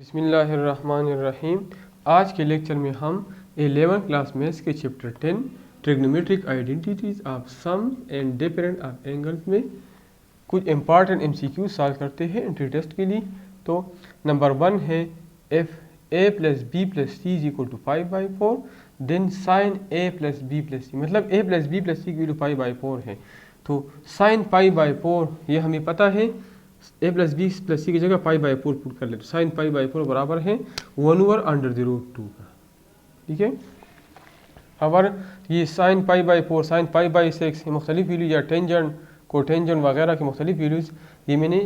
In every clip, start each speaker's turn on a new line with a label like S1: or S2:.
S1: बिस्मिल्लाहिर्रहमानिर्रहीम। आज के लेक्चर में हम 11th क्लास मैथ्स के chapter 10 trigonometric identities of sum and different of angles में कुछ इंपॉर्टेंट एमसीक्यू सॉल्व करते हैं एंट्री टेस्ट के लिए। तो नंबर 1 है if a plus b plus c is equal to 5/4, then sine a plus b plus c, मतलब a plus b plus c की वैल्यू 5/4 है। तो साइन 5/4 ये हमें पता है, ए प्लस बी प्लस सी की जगह 5/4 पुट कर ले तो साइन 5/4 बराबर है 1/√2 का। ठीक है, अगर ये साइन 5/4 साइन 5/6 मुख्तलिफ वैल्यू या टेंजेंट कोटेंजेंट वगैरह की मुख्तलिफ वैल्यूज़ ये मैंने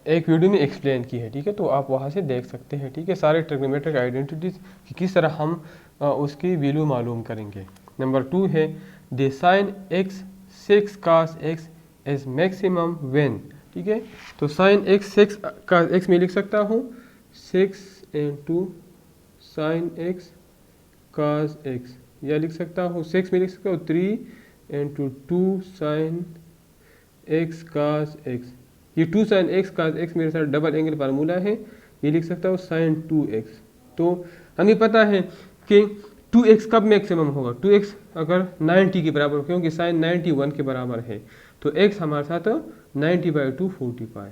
S1: एक वीडियो में एक्सप्लेन की है। ठीक है, तो आप वहाँ से देख सकते हैं। ठीक है, सारे ट्रिग्नोमेट्रिक आइडेंटिटीज़ की किस तरह हम उसकी वैल्यू मालूम करेंगे। नंबर 2 है the sine x 6 cos x has maximum when. ठीक है, तो साइन x 6 का x में लिख सकता हूँ 6 into sine x cos x, या लिख सकता हूँ 6 में लिख सकता हूँ 3 into 2 sine x cos x। ये 2 साइन x cos x मेरे साथ डबल एंगल फार्मूला है, ये लिख सकता हूँ साइन 2x। तो हमें पता है कि 2x कब मैक्सिमम होगा, 2x अगर 90 के बराबर, क्योंकि साइन 91 के बराबर है, तो x हमारे साथ 90/2 45,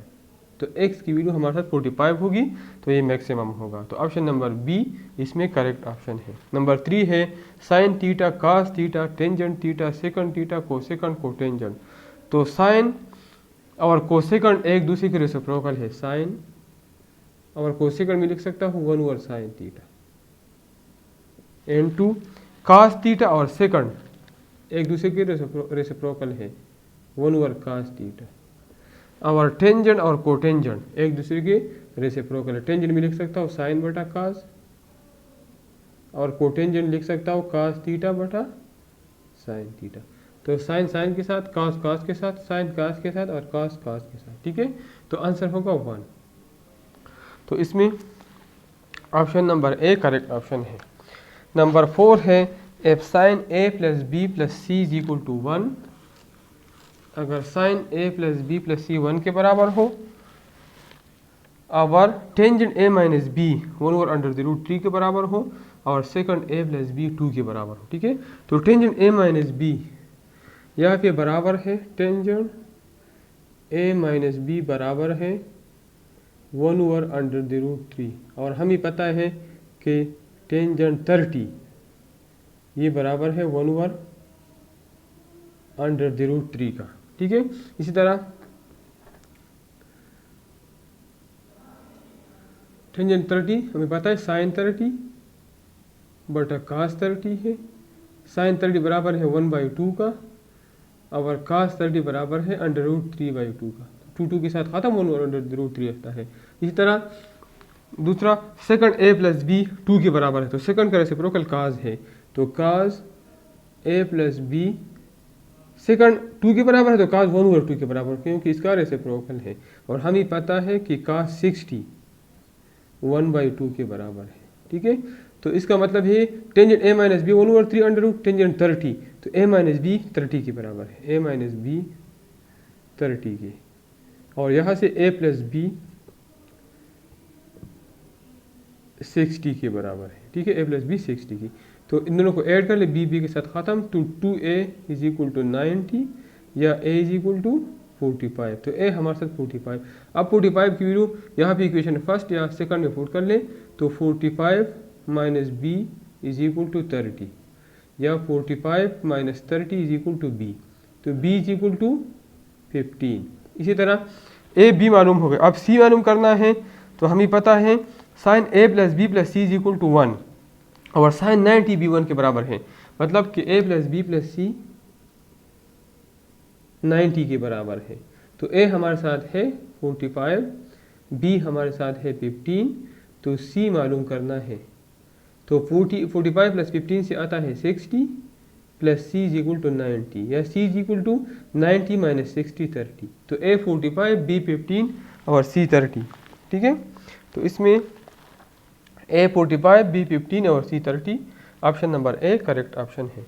S1: तो x की वैल्यू हमारे साथ 45 होगी, तो ये मैक्सिमम होगा। तो ऑप्शन नंबर बी इसमें करेक्ट ऑप्शन है। नंबर 3 है sine theta cos theta tangent theta secant theta cosecant cotangent. तो साइन और कोसेकंड एक दूसरे के रेसिप्रोकल है, साइन और कोसेकंड में लिख सकता हूँ 1/sin theta into cos theta और सेकंड एक दूसरे के रेसिप्रोकल है 1/cos थीटा, और टेंजेंट और कोटेंजेंट एक दूसरे के रेसिप्रोकल है। टेंजेंट में लिख सकता हूँ साइन बटा कास, और कोटेंजेंट लिख सकता हूँ कास थीटा बटा साइन थीटा। तो साइन साइन के साथ, कास कास के साथ, साइन कास के साथ और कास कास के साथ। ठीक है, तो आंसर होगा 1। तो इसमें option number A correct option है। नंबर 4 है if sine a plus b plus c is equal to 1। अगर sine a plus b plus c 1 के बराबर हो, और टेंजेंट ए माइनस बी 1/√3 के बराबर हो, और सेकंड ए प्लस बी 2 के बराबर हो। ठीक है, तो टेंजेंट ए माइनस बी यहाँ पे बराबर है, टेंजेंट ए माइनस बी बराबर है 1/√3, और हमें पता है कि टेंजेंट 30 ये बराबर है 1/√3 का। ठीक है, इसी तरह टेंजेंट 30 हमें पता है साइन 30 बटा कास 30 है, साइन 30 बराबर है 1/2 का, और कास 30 बराबर है √3/2 का। 2 के साथ खत्म 1/√3 रहता है। इसी तरह दूसरा सेकंड ए प्लस बी 2 के बराबर है, तो सेकंड का रेसिप्रोकल कास है, तो कास ए प्लस बी सेकंड 2 के बराबर है, तो कास 1/2 के बराबर, क्योंकि इसका रेसिप्रोकल है। और हमें पता है कि कास 60 1/2 के बराबर है। ठीक है, तो इसका मतलब है tangent a minus b 1/3 tangent 30, तो ए माइनस बी 30 के बराबर है, ए माइनस बी 30 के, और यहाँ से ए प्लस बी 60 के बराबर है। ठीक है, ए प्लस बी 60 की, तो इन दोनों को ऐड कर ले, बी बी के साथ ख़त्म, तो 2a इज इक्वल टू 90 या a इज इक्वल टू 45, तो a हमारे साथ 45। अब 45 की वैल्यू यहाँ पे इक्वेशन फर्स्ट या सेकंड में पुट कर ले, तो 45 minus b is equal to 30, या 45 minus 30 is equal to b, तो b इज इक्वल टू 15। इसी तरह a b मालूम हो गया, अब c मालूम करना है। तो हमें पता है sine a plus b plus c is equal to 1, और साइन 90 भी 1 के बराबर है, मतलब कि a प्लस बी प्लस सी 90 के बराबर है। तो a हमारे साथ है 45, b हमारे साथ है 15, तो c मालूम करना है। तो 45 प्लस 15 से आता है 60 plus c is equal to 90, या c is equal to 90 minus 60 30, तो a 45 b 15 और c 30। ठीक है, तो इसमें a 45 b 15 और c 30, option number A correct option है।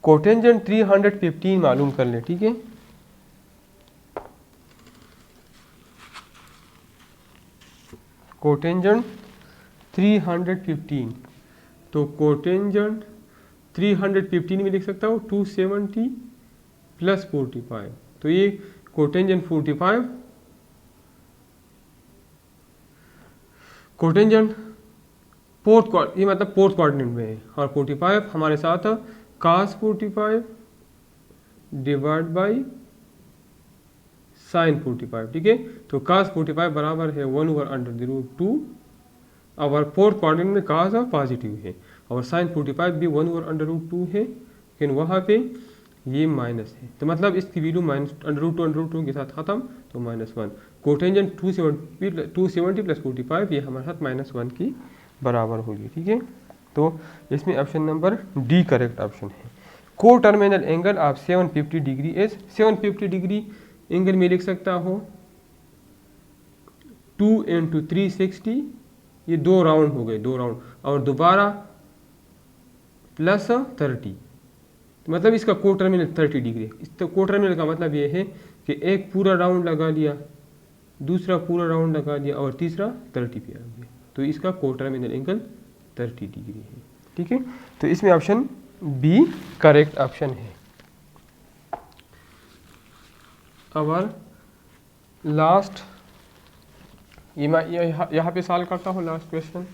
S1: कोटेंजेंट 315 मालूम कर ले। ठीक है, कोटेंजेंट 315, तो कोटेंजेंट 315 में लिख सकता हूँ 270 प्लस 45, तो ये कोटेंजेंट 45 कोटेंजेंट ये मतलब फोर्थ क्वाड्रेंट में है, और 45 हमारे साथ cos 45 डिवाइड बाई साइन 45, ठीक है। तो cos 45 बराबर है 1/√2, और फोर्थ क्वाड्रेंट में cos पॉजिटिव है, और साइन 45 भी 1/√2 है, लेकिन वहाँ पे ये माइनस है, तो मतलब इसकी वैल्यू -√2 के साथ खत्म, तो -1। कोटेंजेंट 270 प्लस 45 ये हमारे साथ -1 की बराबर होगी, ठीक है। तो इसमें option number D correct option है। को terminal angle of 750 degree as 750 degree angle में लिख सकता हो 2 × 360, ये 2 राउंड हो गए, 2 राउंड, और दोबारा +30, तो मतलब इसका को टर्मिनल 30 डिग्री है। इस तो को टर्मिनल का मतलब ये है कि एक पूरा राउंड लगा लिया, दूसरा पूरा राउंड लगा लिया, और तीसरा 30 पे आ गया, तो इसका को टर्मिनल एंगल 30 डिग्री है, ठीक है। तो इसमें ऑप्शन बी करेक्ट ऑप्शन है। और लास्ट ये मैं यहाँ पे सॉल्व करता हूँ लास्ट क्वेश्चन।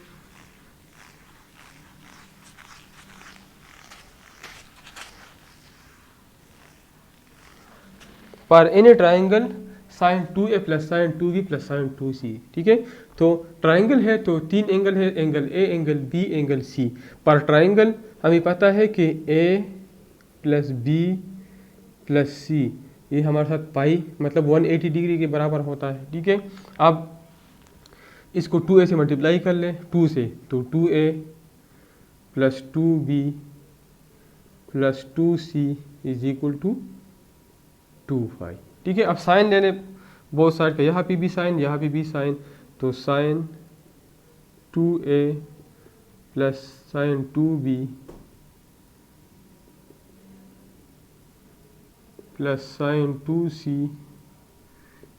S1: पर in triangle sin 2a plus sine 2b plus sine 2c, ठीक है। तो ट्राइंगल है तो 3 एंगल है, angle a, angle b, angle c. पर ट्राइंगल हमें पता है कि a plus b plus c ये हमारे साथ पाई मतलब 180 डिग्री के बराबर होता है, ठीक है। अब इसको 2a से मल्टीप्लाई कर ले 2 से, तो 2a plus 2b plus 2c is equal to 2π, ठीक है। अब साइन ले ले बोथ साइड का, यहाँ पे भी साइन, यहाँ पे भी साइन, तो sine 2a plus sine 2b plus sine 2c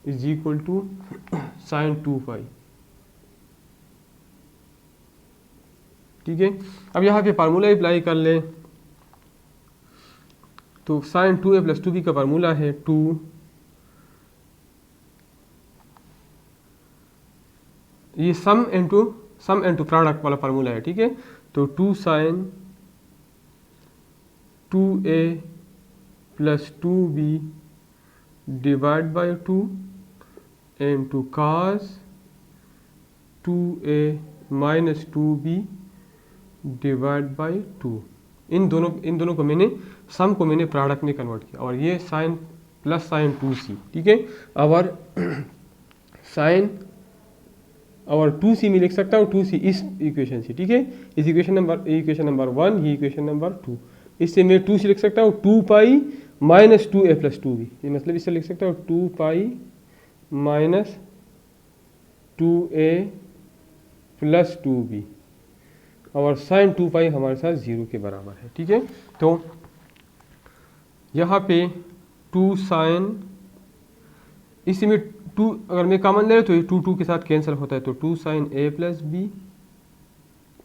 S1: is equal to sine 2π, ठीक है। अब यहाँ पे फार्मूला अप्लाई कर ले, तो साइन 2a प्लस 2b का फार्मूला है 2 ये सम इनटू प्रोडक्ट वाला फार्मूला है, ठीक है। तो 2 sine 2a plus 2b divide by 2 into cos 2a minus 2b divide by 2। इन दोनों को मैंने सम को मैंने प्रोडक्ट में कन्वर्ट किया, और ये साइन प्लस साइन 2c, ठीक है। और साइन और 2c में लिख सकता हूँ 2c इस इक्वेशन से, ठीक है। इस इक्वेशन नंबर 1, ये इक्वेशन नंबर 2, इससे मैं 2c लिख सकता हूँ 2π माइनस 2a प्लस 2b, ये मतलब इससे लिख सकता हूँ 2π माइनस 2a प्लस 2b, और साइन 2π हमारे साथ 0 के बराबर है, ठीक है। तो यहाँ पे 2 साइन, इसमें 2 अगर मैं कॉमन ले तो ये 2 के साथ कैंसिल होता है, तो 2 sine a plus b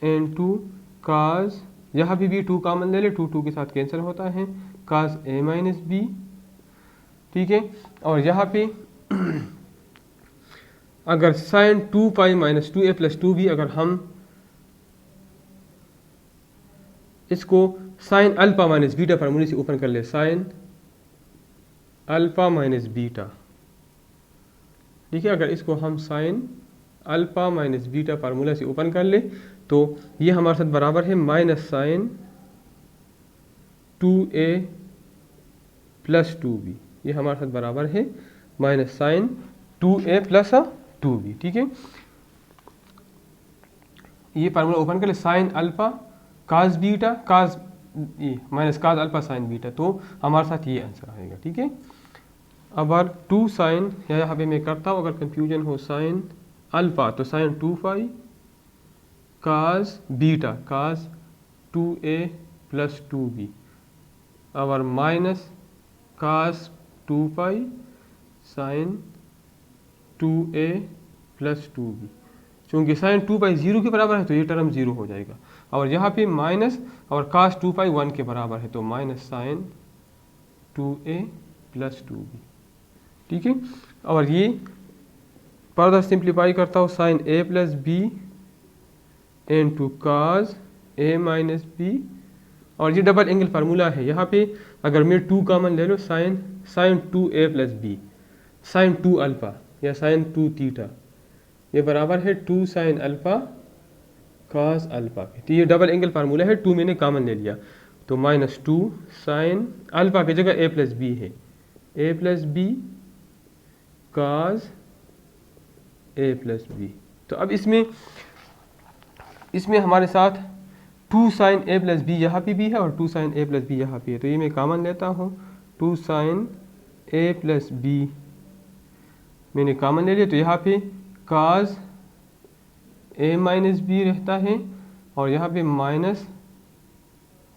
S1: and 2 cos, यहाँ भी 2 कॉमन ले ले, 2 के साथ कैंसिल होता है, काज a माइनस बी, ठीक है। और यहाँ पे अगर sign 2π minus 2a plus 2b अगर हम इसको साइन अल्फा माइनस बीटा फार्मूले से ओपन कर ले, साइन अल्फा माइनस बीटा, ठीक है। अगर इसको हम sine alpha minus beta formula से ओपन कर ले, तो ये हमारे साथ बराबर है minus sign 2a plus 2b, ये हमारे साथ बराबर है minus sign 2a plus 2b, ठीक है। ये फार्मूला ओपन कर ले, साइन अल्फा काज बीटा काज ये माइनस काज अल्फा साइन बीटा, तो हमारे साथ ये आंसर आएगा, ठीक है। अब 2 साइन यहाँ पे मैं करता हूँ, अगर कंफ्यूजन हो, साइन अल्फा तो साइन 2π काज बीटा काज 2a प्लस 2b, और माइनस काज 2π साइन 2a प्लस 2b, चूँकि साइन 2 पाई 0 के बराबर है तो ये टर्म 0 हो जाएगा। और यहाँ पे माइनस और कास 2 पाई 1 के बराबर है तो minus sign 2a plus 2b। ठीक है, और ये फर्दर सिंप्लीफाई करता हूँ, sine a plus b into cos a minus b. और ये डबल एंगल फार्मूला है, यहाँ पे अगर मैं 2 कॉमन ले लो, sine 2a plus b sine 2 alpha या साइन 2 थीटा, ये बराबर है 2 साइन अल्फ़ा कास अल्फ़ा के। तो ये डबल एंगल फार्मूला है, 2 मैंने कॉमन ले लिया तो माइनस 2 साइन अल्फ़ा की जगह a प्लस बी है, a plus b cos a plus b. तो अब इसमें हमारे साथ 2 साइन a प्लस बी यहाँ पे भी है और 2 साइन a प्लस बी यहाँ पे है, तो ये मैं कॉमन लेता हूँ, 2 साइन a प्लस बी मैंने कॉमन ले लिया तो यहाँ पे कास a माइनस बी रहता है और यहाँ पे minus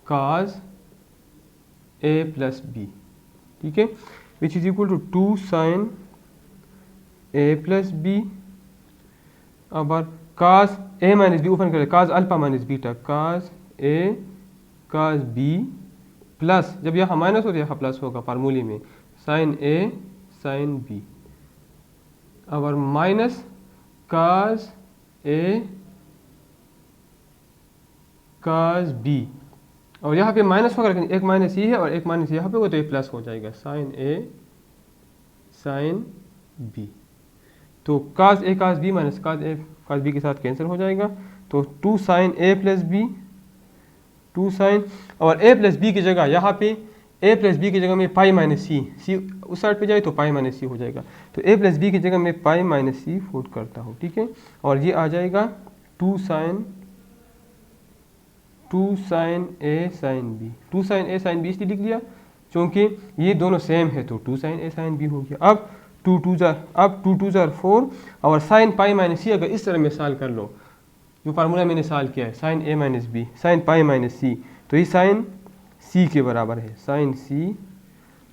S1: cos a plus b. ठीक है, which is equal to 2 sine a plus b. अब cos a minus b open करें, cos alpha minus beta, cos a cos b plus, जब यहाँ माइनस हो तो यहाँ प्लस होगा फार्मूले में, साइन a साइन b। अब minus cos a cos b, और यहाँ पे माइनस होगा लेकिन एक माइनस ये है और एक माइनस यहाँ पे होगा तो ये प्लस हो जाएगा, साइन a साइन b। तो cos a cos b minus cos a cos b के साथ कैंसिल हो जाएगा, तो 2 sine a plus b, 2 sine, और a प्लस बी की जगह यहाँ पे a प्लस बी की जगह में पाई माइनस सी उस साइड पे जाए तो पाई माइनस सी हो जाएगा, तो a प्लस बी की जगह में पाई माइनस सी पुट करता हूँ। ठीक है, और ये आ जाएगा 2 sine a sine b, 2 sine a sine b इसलिए लिख लिया क्योंकि ये दोनों सेम है तो 2 साइन a साइन b हो गया। अब 2 2 जार 4, और साइन पाई माइनस सी अगर इस तरह में सॉल्व कर लो, जो फार्मूला मैंने सॉल्व किया है sine a minus b sine pi minus c, तो ये साइन c के बराबर है, साइन c,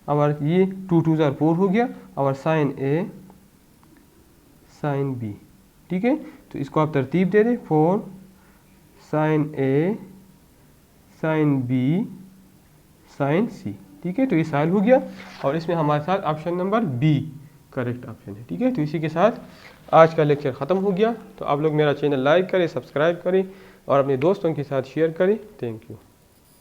S1: और ये 2 2 जार 4 हो गया, और साइन a साइन b। ठीक है, तो इसको आप तरतीब दे दें, 4 sine a sine b sine c। ठीक है, तो ये सॉल्व हो गया और इसमें हमारे साथ option number B correct option है। ठीक है, तो इसी के साथ आज का लेक्चर ख़त्म हो गया। तो आप लोग मेरा चैनल लाइक करें, सब्सक्राइब करें और अपने दोस्तों के साथ शेयर करें। Thank you.